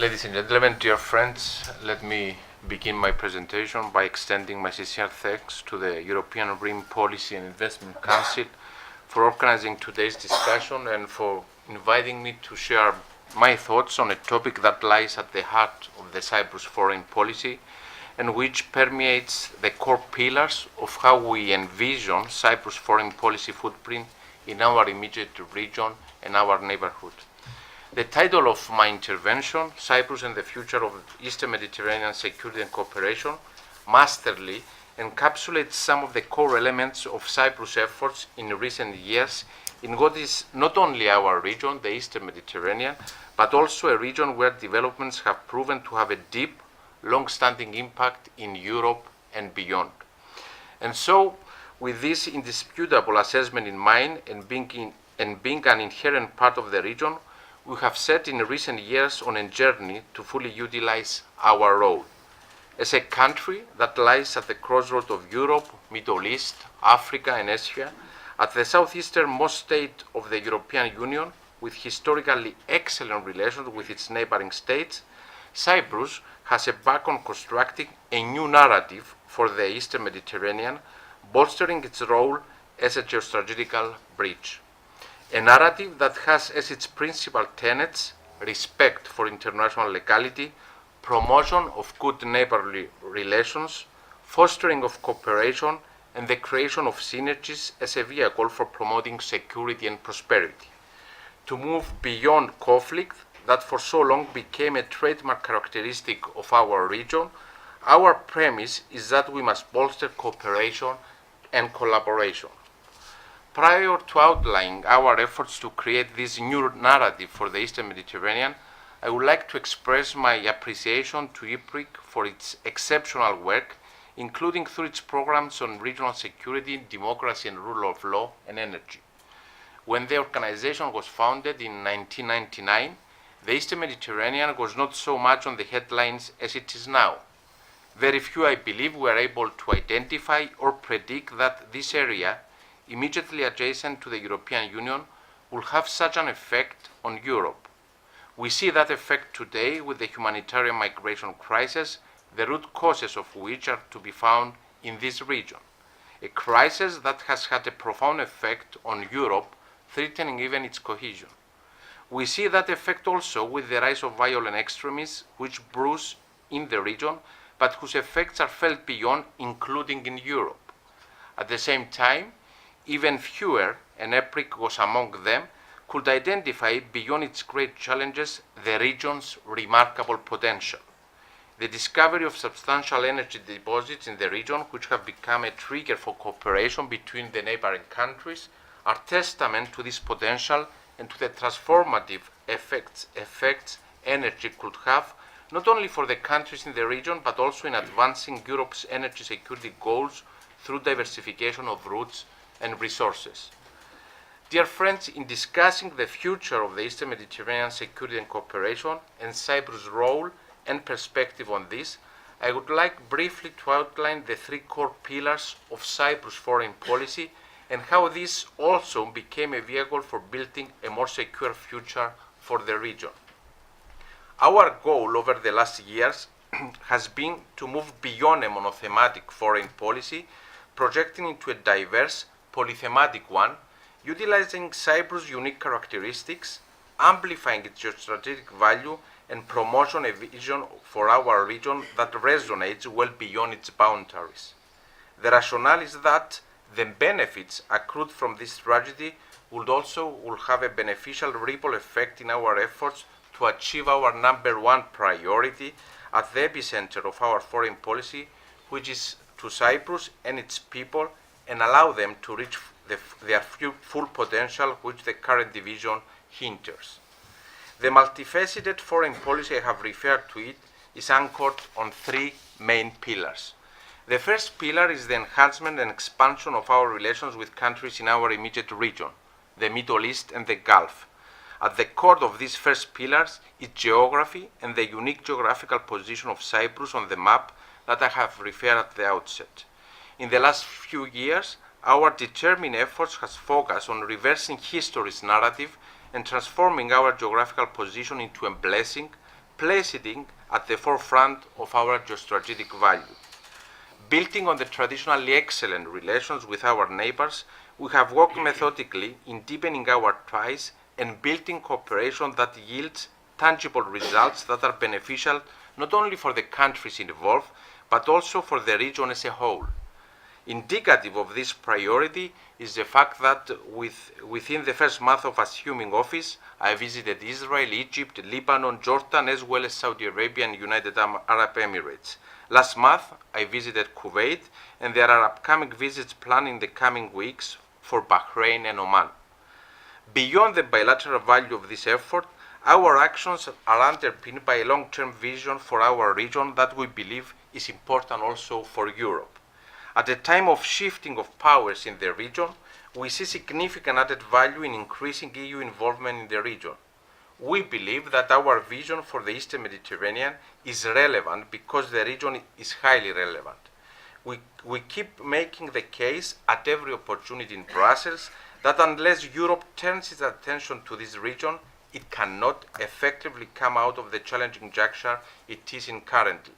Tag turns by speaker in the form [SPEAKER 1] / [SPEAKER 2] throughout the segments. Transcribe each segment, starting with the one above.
[SPEAKER 1] Ladies and gentlemen, dear friends, let me begin my presentation by extending my sincere thanks to the European Green Policy and Investment Council for organizing today's discussion and for inviting me to share my thoughts on a topic that lies at the heart of the Cyprus foreign policy and which permeates the core pillars of how we envision Cyprus foreign policy footprint in our immediate region and our neighborhood. The title of my intervention, Cyprus and the Future of Eastern Mediterranean Security and Cooperation, masterly encapsulates some of the core elements of Cyprus' efforts in recent years in what is not only our region, the Eastern Mediterranean, but also a region where developments have proven to have a deep, long-standing impact in Europe and beyond. And so, with this indisputable assessment in mind and being an inherent part of the region, we have set in recent years on a journey to fully utilize our role. As a country that lies at the crossroads of Europe, Middle East, Africa and Asia, at the southeasternmost state of the European Union, with historically excellent relations with its neighboring states, Cyprus has embarked on constructing a new narrative for the Eastern Mediterranean, bolstering its role as a geostrategical bridge. A narrative that has as its principal tenets respect for international legality, promotion of good neighborly relations, fostering of cooperation, and the creation of synergies as a vehicle for promoting security and prosperity. To move beyond conflict that for so long became a trademark characteristic of our region, our premise is that we must bolster cooperation and collaboration. Prior to outlining our efforts to create this new narrative for the Eastern Mediterranean, I would like to express my appreciation to IPRIC for its exceptional work, including through its programs on regional security, democracy and rule of law and energy. When the organization was founded in 1999, the Eastern Mediterranean was not so much on the headlines as it is now. Very few, I believe, were able to identify or predict that this area, immediately adjacent to the European Union, will have such an effect on Europe. We see that effect today with the humanitarian migration crisis, the root causes of which are to be found in this region. A crisis that has had a profound effect on Europe, threatening even its cohesion. We see that effect also with the rise of violent extremism, which brews in the region, but whose effects are felt beyond, including in Europe. At the same time, even fewer, and EPRIC was among them, could identify beyond its great challenges the region's remarkable potential. The discovery of substantial energy deposits in the region, which have become a trigger for cooperation between the neighboring countries, are testament to this potential and to the transformative effects energy could have, not only for the countries in the region, but also in advancing Europe's energy security goals through diversification of routes and resources. Dear friends, in discussing the future of the Eastern Mediterranean security and cooperation and Cyprus' role and perspective on this, I would like briefly to outline the three core pillars of Cyprus' foreign policy and how this also became a vehicle for building a more secure future for the region. Our goal over the last years has been to move beyond a monothematic foreign policy, projecting into a diverse, polythematic one, utilizing Cyprus' unique characteristics, amplifying its geostrategic value, and promoting a vision for our region that resonates well beyond its boundaries. The rationale is that the benefits accrued from this strategy will have a beneficial ripple effect in our efforts to achieve our number one priority at the epicenter of our foreign policy, which is to Cyprus and its people, and allow them to reach their full potential, which the current division hinders. The multifaceted foreign policy I have referred to it is anchored on three main pillars. The first pillar is the enhancement and expansion of our relations with countries in our immediate region, the Middle East and the Gulf. At the core of these first pillars is geography and the unique geographical position of Cyprus on the map that I have referred at the outset. In the last few years, our determined efforts has focused on reversing history's narrative and transforming our geographical position into a blessing, placing it at the forefront of our geostrategic value. Building on the traditionally excellent relations with our neighbors, we have worked methodically in deepening our ties and building cooperation that yields tangible results that are beneficial not only for the countries involved, but also for the region as a whole. Indicative of this priority is the fact that within the first month of assuming office, I visited Israel, Egypt, Lebanon, Jordan, as well as Saudi Arabia and United Arab Emirates. Last month, I visited Kuwait, and there are upcoming visits planned in the coming weeks for Bahrain and Oman. Beyond the bilateral value of this effort, our actions are underpinned by a long-term vision for our region that we believe is important also for Europe. At a time of shifting of powers in the region, we see significant added value in increasing EU involvement in the region. We believe that our vision for the Eastern Mediterranean is relevant because the region is highly relevant. We keep making the case at every opportunity in Brussels that unless Europe turns its attention to this region, it cannot effectively come out of the challenging juncture it is in currently.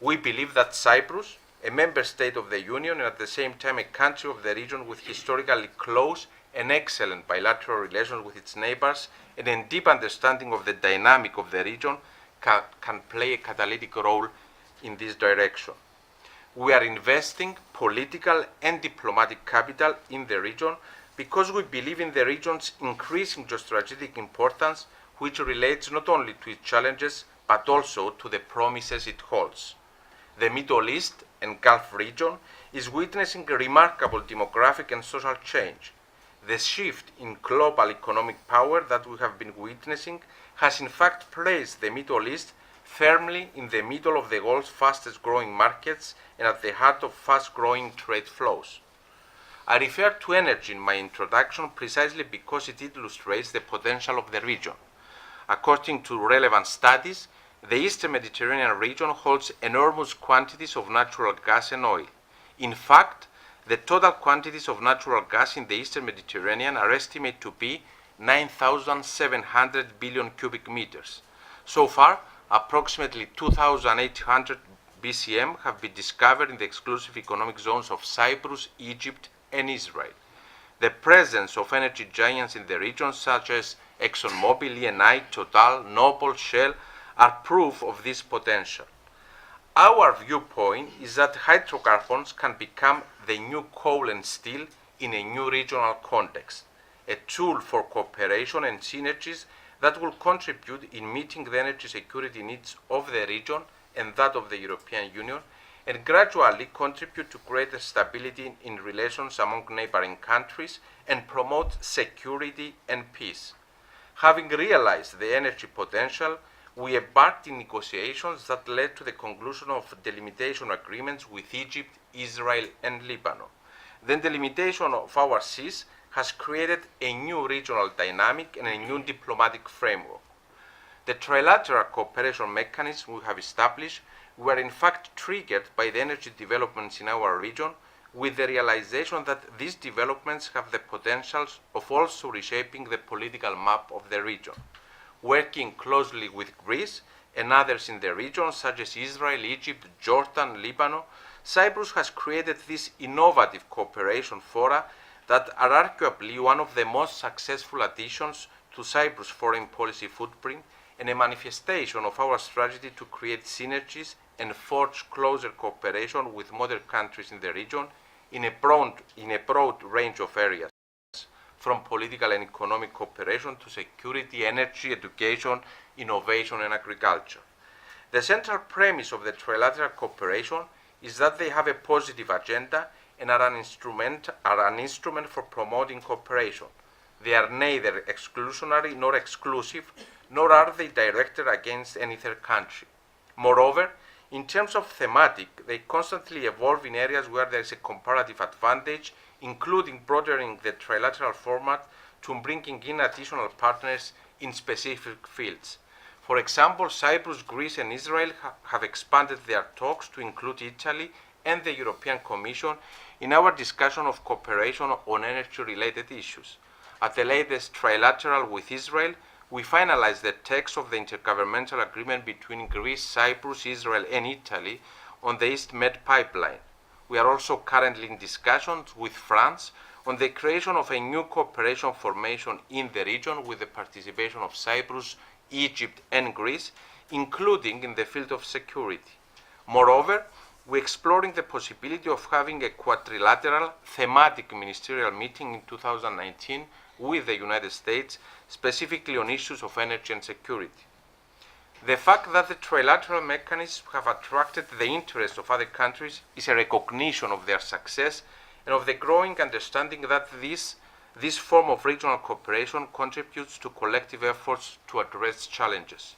[SPEAKER 1] We believe that Cyprus, a member state of the Union and at the same time a country of the region with historically close and excellent bilateral relations with its neighbors and a deep understanding of the dynamic of the region, can play a catalytic role in this direction. We are investing political and diplomatic capital in the region because we believe in the region's increasing geostrategic importance, which relates not only to its challenges but also to the promises it holds. The Middle East and Gulf region is witnessing a remarkable demographic and social change. The shift in global economic power that we have been witnessing has in fact placed the Middle East firmly in the middle of the world's fastest growing markets and at the heart of fast growing trade flows. I refer to energy in my introduction precisely because it illustrates the potential of the region. According to relevant studies, the Eastern Mediterranean region holds enormous quantities of natural gas and oil. In fact, the total quantities of natural gas in the Eastern Mediterranean are estimated to be 9,700 billion cubic meters. So far, approximately 2,800 BCM have been discovered in the exclusive economic zones of Cyprus, Egypt, and Israel. The presence of energy giants in the region such as ExxonMobil, Eni, Total, Noble, Shell are proof of this potential. Our viewpoint is that hydrocarbons can become the new coal and steel in a new regional context, a tool for cooperation and synergies that will contribute in meeting the energy security needs of the region and that of the European Union, and gradually contribute to greater stability in relations among neighboring countries and promote security and peace. Having realized the energy potential, we embarked in negotiations that led to the conclusion of delimitation agreements with Egypt, Israel, and Lebanon. The delimitation of our seas has created a new regional dynamic and a new diplomatic framework. The trilateral cooperation mechanism we have established were in fact triggered by the energy developments in our region, with the realization that these developments have the potential of also reshaping the political map of the region. Working closely with Greece and others in the region, such as Israel, Egypt, Jordan, Lebanon, Cyprus has created these innovative cooperation fora that are arguably one of the most successful additions to Cyprus' foreign policy footprint and a manifestation of our strategy to create synergies and forge closer cooperation with modern countries in the region in a broad range of areas, from political and economic cooperation to security, energy, education, innovation, and agriculture. The central premise of the trilateral cooperation is that they have a positive agenda and are an instrument for promoting cooperation. They are neither exclusionary nor exclusive, nor are they directed against any third country. Moreover, in terms of thematic, they constantly evolve in areas where there is a comparative advantage, including broadening the trilateral format to bringing in additional partners in specific fields. For example, Cyprus, Greece, and Israel have expanded their talks to include Italy and the European Commission in our discussion of cooperation on energy-related issues. At the latest trilateral with Israel, we finalized the text of the intergovernmental agreement between Greece, Cyprus, Israel, and Italy on the East Med pipeline. We are also currently in discussions with France on the creation of a new cooperation formation in the region with the participation of Cyprus, Egypt, and Greece, including in the field of security. Moreover, we are exploring the possibility of having a quadrilateral thematic ministerial meeting in 2019 with the United States, specifically on issues of energy and security. The fact that the trilateral mechanisms have attracted the interest of other countries is a recognition of their success and of the growing understanding that this form of regional cooperation contributes to collective efforts to address challenges.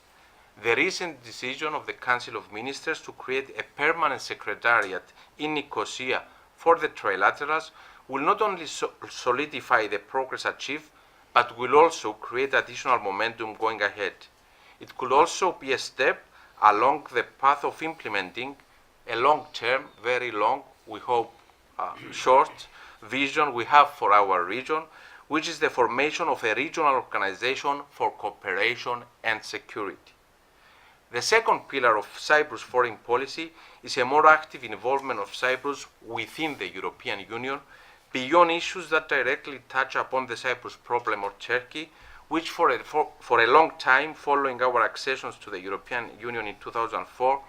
[SPEAKER 1] The recent decision of the Council of Ministers to create a permanent secretariat in Nicosia for the trilaterals will not only solidify the progress achieved, but will also create additional momentum going ahead. It could also be a step along the path of implementing a long-term, very long, we hope short, vision we have for our region, which is the formation of a regional organization for cooperation and security. The second pillar of Cyprus foreign policy is a more active involvement of Cyprus within the European Union, beyond issues that directly touch upon the Cyprus problem or Turkey, which for a long time following our accessions to the European Union in 2004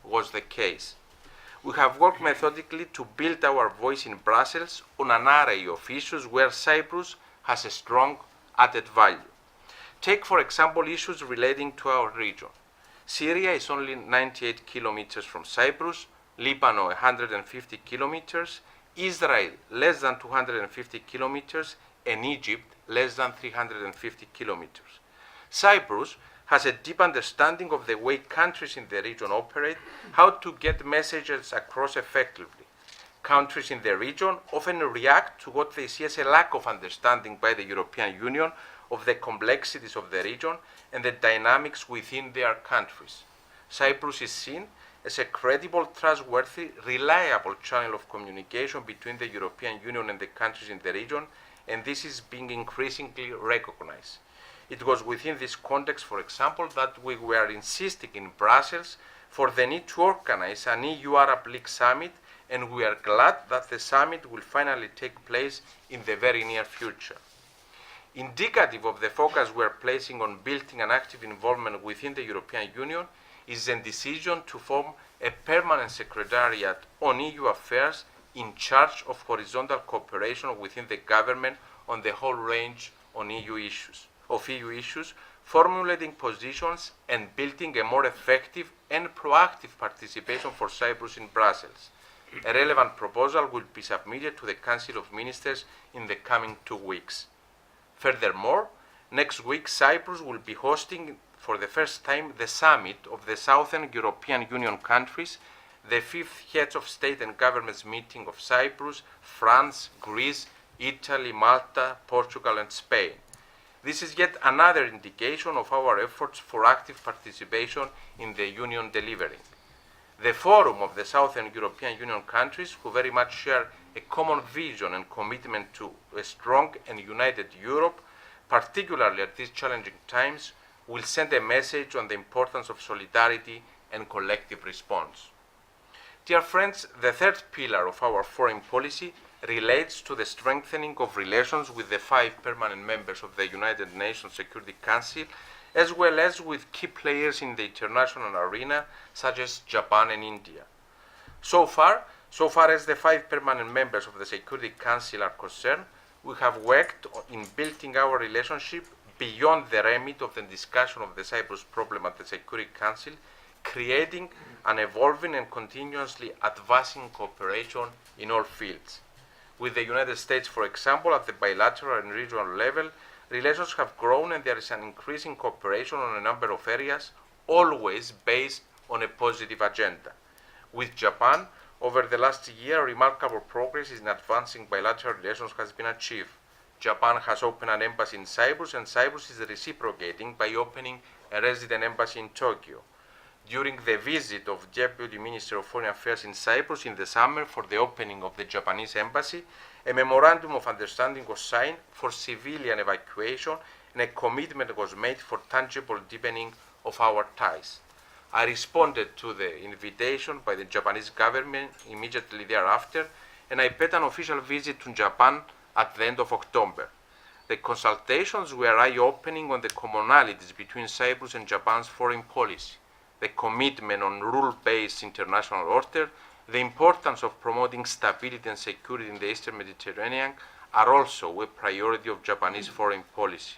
[SPEAKER 1] was the case. We have worked methodically to build our voice in Brussels on an array of issues where Cyprus has a strong added value. Take, for example, issues relating to our region. Syria is only 98 kilometers from Cyprus, Lebanon 150 kilometers, Israel less than 250 kilometers, and Egypt less than 350 kilometers. Cyprus has a deep understanding of the way countries in the region operate, how to get messages across effectively. Countries in the region often react to what they see as a lack of understanding by the European Union of the complexities of the region and the dynamics within their countries. Cyprus is seen as a credible, trustworthy, reliable channel of communication between the European Union and the countries in the region, and this is being increasingly recognized. It was within this context, for example, that we were insisting in Brussels for the need to organize an EU-Arab League summit, and we are glad that the summit will finally take place in the very near future. Indicative of the focus we are placing on building an active involvement within the European Union is the decision to form a permanent secretariat on EU affairs in charge of horizontal cooperation within the government on the whole range of EU issues, formulating positions and building a more effective and proactive participation for Cyprus in Brussels. A relevant proposal will be submitted to the Council of Ministers in the coming 2 weeks. Furthermore, next week Cyprus will be hosting for the first time the summit of the Southern European Union countries, the 5th Heads of State and Governments meeting of Cyprus, France, Greece, Italy, Malta, Portugal, and Spain. This is yet another indication of our efforts for active participation in the Union delivering. The Forum of the Southern European Union countries, who very much share a common vision and commitment to a strong and united Europe, particularly at these challenging times, will send a message on the importance of solidarity and collective response. Dear friends, the third pillar of our foreign policy relates to the strengthening of relations with the 5 permanent members of the United Nations Security Council, as well as with key players in the international arena, such as Japan and India. So far as the 5 permanent members of the Security Council are concerned, we have worked in building our relationship beyond the remit of the discussion of the Cyprus problem at the Security Council, creating an evolving and continuously advancing cooperation in all fields. With the United States, for example, at the bilateral and regional level, relations have grown and there is an increasing cooperation on a number of areas, always based on a positive agenda. With Japan, over the last year, remarkable progress in advancing bilateral relations has been achieved. Japan has opened an embassy in Cyprus, and Cyprus is reciprocating by opening a resident embassy in Tokyo. During the visit of Deputy Minister of Foreign Affairs in Cyprus in the summer for the opening of the Japanese embassy, a memorandum of understanding was signed for civilian evacuation and a commitment was made for tangible deepening of our ties. I responded to the invitation by the Japanese government immediately thereafter, and I paid an official visit to Japan at the end of October. The consultations were eye-opening on the commonalities between Cyprus and Japan's foreign policy, the commitment on rule-based international order, the importance of promoting stability and security in the Eastern Mediterranean are also a priority of Japanese foreign policy.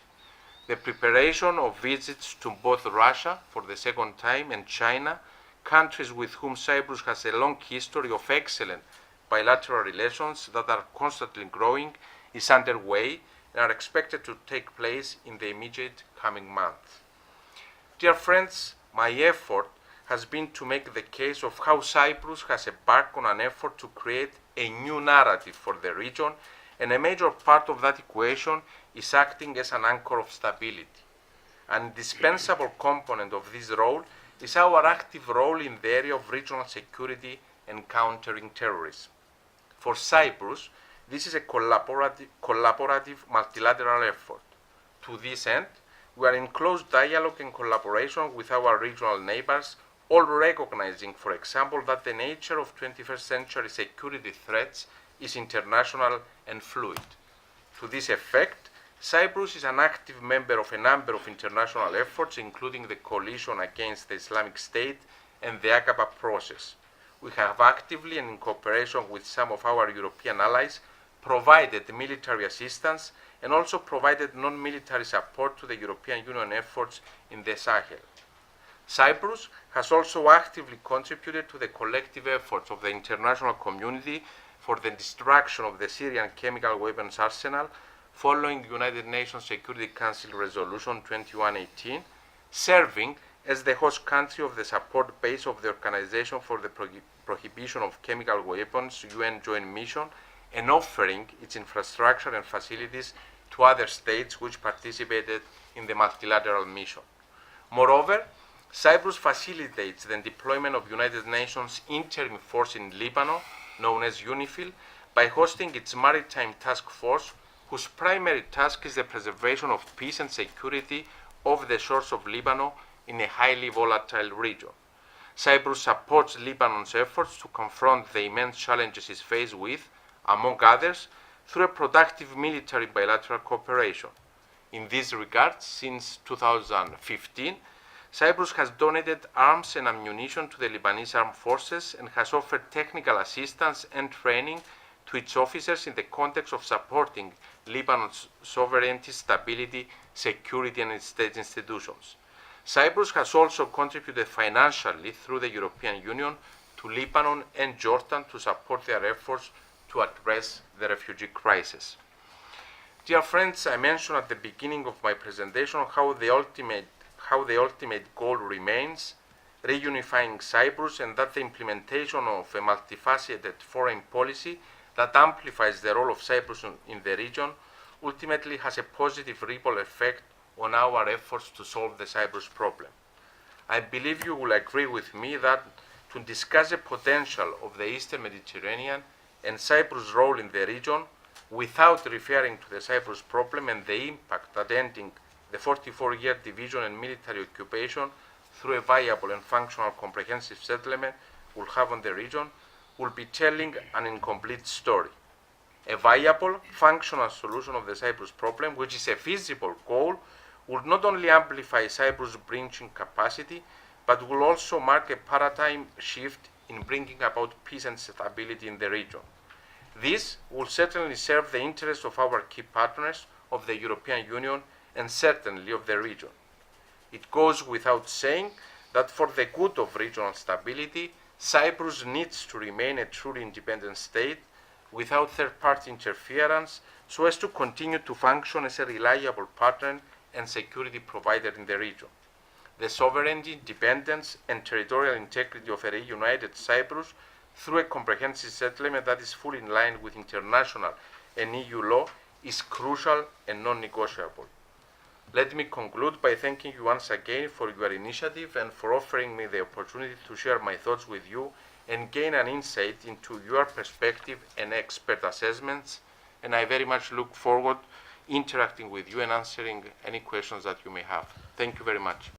[SPEAKER 1] The preparation of visits to both Russia for the second time and China, countries with whom Cyprus has a long history of excellent bilateral relations that are constantly growing, is underway and are expected to take place in the immediate coming months. Dear friends, my effort has been to make the case of how Cyprus has embarked on an effort to create a new narrative for the region, and a major part of that equation is acting as an anchor of stability. An indispensable component of this role is our active role in the area of regional security and countering terrorism. For Cyprus, this is a collaborative multilateral effort. To this end, we are in close dialogue and collaboration with our regional neighbors, all recognizing, for example, that the nature of 21st century security threats is international and fluid. To this effect, Cyprus is an active member of a number of international efforts, including the Coalition Against the Islamic State and the ACAPA process. We have actively and in cooperation with some of our European allies provided military assistance and also provided non-military support to the European Union efforts in the Sahel. Cyprus has also actively contributed to the collective efforts of the international community for the destruction of the Syrian chemical weapons arsenal following United Nations Security Council Resolution 2118, serving as the host country of the support base of the Organization for the Prohibition of Chemical Weapons UN Joint Mission, and offering its infrastructure and facilities to other states which participated in the multilateral mission. Moreover, Cyprus facilitates the deployment of United Nations interim force in Lebanon, known as UNIFIL, by hosting its maritime task force, whose primary task is the preservation of peace and security off the shores of Lebanon in a highly volatile region. Cyprus supports Lebanon's efforts to confront the immense challenges it is faced with, among others, through a productive military bilateral cooperation. In this regard, since 2015, Cyprus has donated arms and ammunition to the Lebanese armed forces and has offered technical assistance and training to its officers in the context of supporting Lebanon's sovereignty, stability, security, and its state institutions. Cyprus has also contributed financially through the European Union to Lebanon and Jordan to support their efforts to address the refugee crisis. Dear friends, I mentioned at the beginning of my presentation how the ultimate goal remains reunifying Cyprus, and that the implementation of a multifaceted foreign policy that amplifies the role of Cyprus in the region ultimately has a positive ripple effect on our efforts to solve the Cyprus problem. I believe you will agree with me that to discuss the potential of the Eastern Mediterranean and Cyprus' role in the region without referring to the Cyprus problem and the impact that ending the 44-year division and military occupation through a viable and functional comprehensive settlement will have on the region will be telling an incomplete story. A viable, functional solution of the Cyprus problem, which is a feasible goal, would not only amplify Cyprus' breaching capacity, but will also mark a paradigm shift in bringing about peace and stability in the region. This will certainly serve the interests of our key partners, of the European Union, and certainly of the region. It goes without saying that for the good of regional stability, Cyprus needs to remain a truly independent state without third-party interference so as to continue to function as a reliable partner and security provider in the region. The sovereignty, independence, and territorial integrity of a reunited Cyprus through a comprehensive settlement that is fully in line with international and EU law is crucial and non-negotiable. Let me conclude by thanking you once again for your initiative and for offering me the opportunity to share my thoughts with you and gain an insight into your perspective and expert assessments, and I very much look forward interacting with you and answering any questions that you may have. Thank you very much.